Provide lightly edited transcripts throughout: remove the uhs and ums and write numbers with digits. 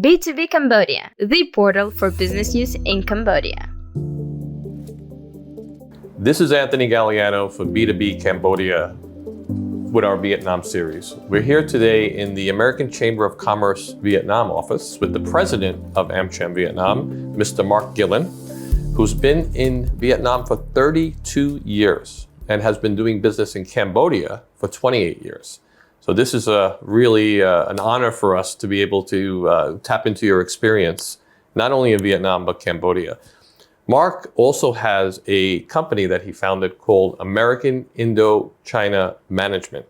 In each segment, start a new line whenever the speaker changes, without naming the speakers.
B2B Cambodia, the portal for business use in Cambodia.
This is Anthony Galliano for B2B Cambodia with our Vietnam series. We're here today in the American Chamber of Commerce Vietnam office with the president of AmCham Vietnam, Mr. Mark Gillin, who's been in Vietnam for 32 years and has been doing business in Cambodia for 28 years. So this is really an honor for us to be able to tap into your experience, not only in Vietnam, but Cambodia. Mark also has a company that he founded called American Indochina Management,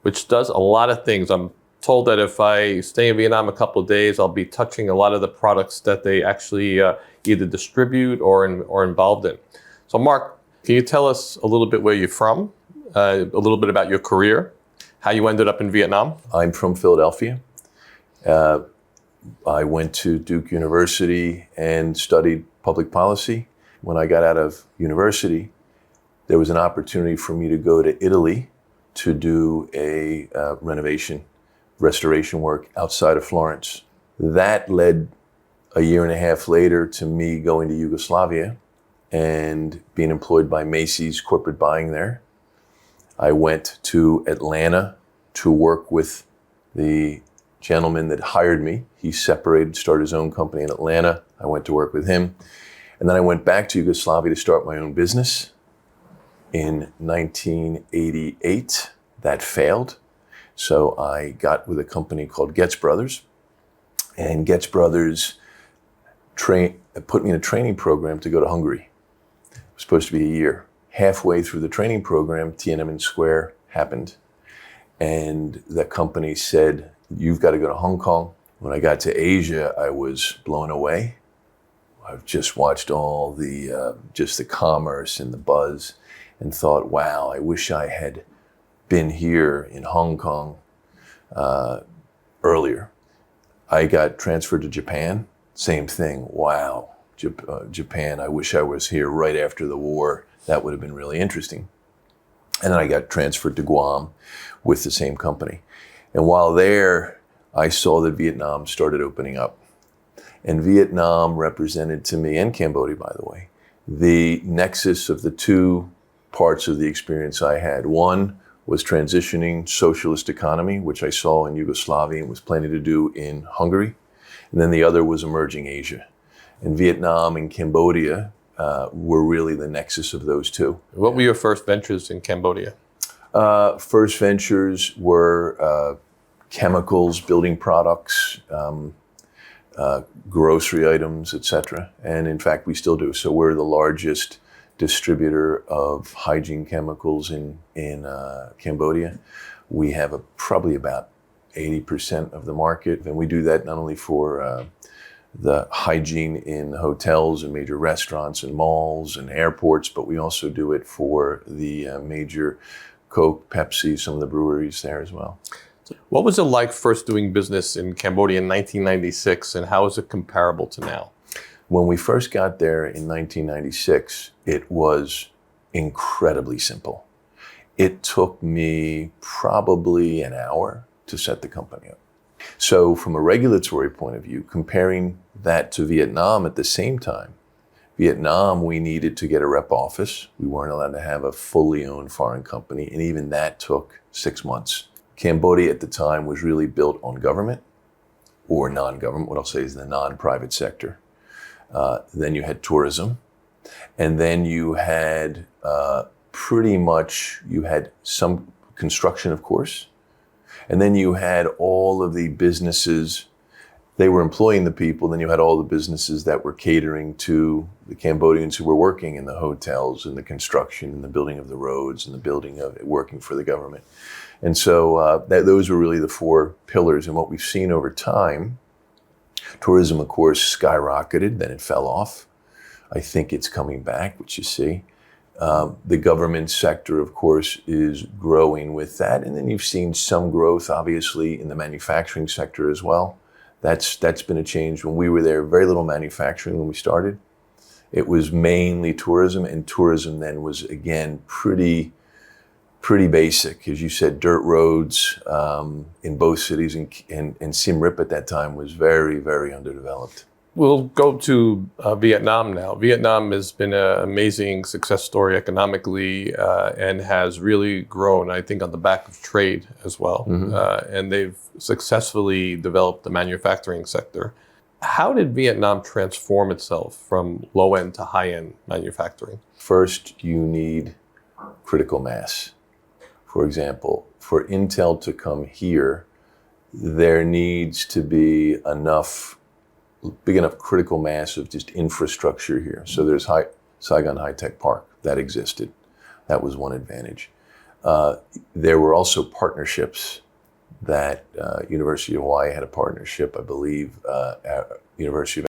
which does a lot of things. I'm told that if I stay in Vietnam a couple of days, I'll be touching a lot of the products that they actually either distribute or involved in. So Mark, can you tell us a little bit where you're from, a little bit about your career, how you ended up in Vietnam?
I'm from Philadelphia. I went to Duke University and studied public policy. When I got out of university, there was an opportunity for me to go to Italy to do a restoration work outside of Florence. That led a year and a half later to me going to Yugoslavia and being employed by Macy's corporate buying there. I went to Atlanta to work with the gentleman that hired me. He separated, started his own company in Atlanta. I went to work with him. And then I went back to Yugoslavia to start my own business in 1988. That failed. So I got with a company called Getz Brothers. And Getz Brothers put me in a training program to go to Hungary. It was supposed to be a year. Halfway through the training program, Tiananmen Square happened. And the company said, "You've got to go to Hong Kong." When I got to Asia, I was blown away. I've just watched all just the commerce and the buzz and thought, wow, I wish I had been here in Hong Kong earlier. I got transferred to Japan, same thing. Wow, Japan, I wish I was here right after the war. That would have been really interesting. And then I got transferred to Guam with the same company. And while there, I saw that Vietnam started opening up. And Vietnam represented to me, and Cambodia, by the way, the nexus of the two parts of the experience I had. One was transitioning socialist economy, which I saw in Yugoslavia and was planning to do in Hungary. And then the other was emerging Asia. And Vietnam and Cambodia were really the nexus of those two.
What were your first ventures in Cambodia?
First ventures were chemicals, building products, grocery items, etc. And in fact, we still do. So we're the largest distributor of hygiene chemicals in Cambodia. We have probably about 80% of the market. And we do that not only for the hygiene in hotels and major restaurants and malls and airports, but we also do it for the major Coke, Pepsi, some of the breweries there as well.
What was it like first doing business in Cambodia in 1996, and how is it comparable to now?
When we first got there in 1996, it was incredibly simple. It took me probably an hour to set the company up. So from a regulatory point of view, comparing that to Vietnam at the same time, Vietnam, we needed to get a rep office. We weren't allowed to have a fully owned foreign company, and even that took 6 months. Cambodia at the time was really built on government or non-government, what I'll say is the non-private sector. Then you had tourism, and then you had you had some construction, of course, and then you had all of the businesses. They were employing the people, then you had all the businesses that were catering to the Cambodians who were working in the hotels and the construction and the building of the roads and the building of working for the government. And so those were really the four pillars. And what we've seen over time, tourism, of course, skyrocketed, then it fell off. I think it's coming back, which you see. The government sector, of course, is growing with that. And then you've seen some growth, obviously, in the manufacturing sector as well. That's been a change. When we were there, very little manufacturing when we started. It was mainly tourism, and tourism then was, again, pretty pretty basic. As you said, dirt roads in both cities, and Siem Reap at that time was very, very underdeveloped.
We'll go to Vietnam now. Vietnam has been an amazing success story economically and has really grown, I think, on the back of trade as well. And they've successfully developed the manufacturing sector. How did Vietnam transform itself from low-end to high-end manufacturing?
First, you need critical mass. For example, for Intel to come here, there needs to be big enough critical mass of just infrastructure here. So there's Saigon High-Tech Park that existed. That was one advantage. There were also partnerships that University of Hawaii had a partnership, I believe, University of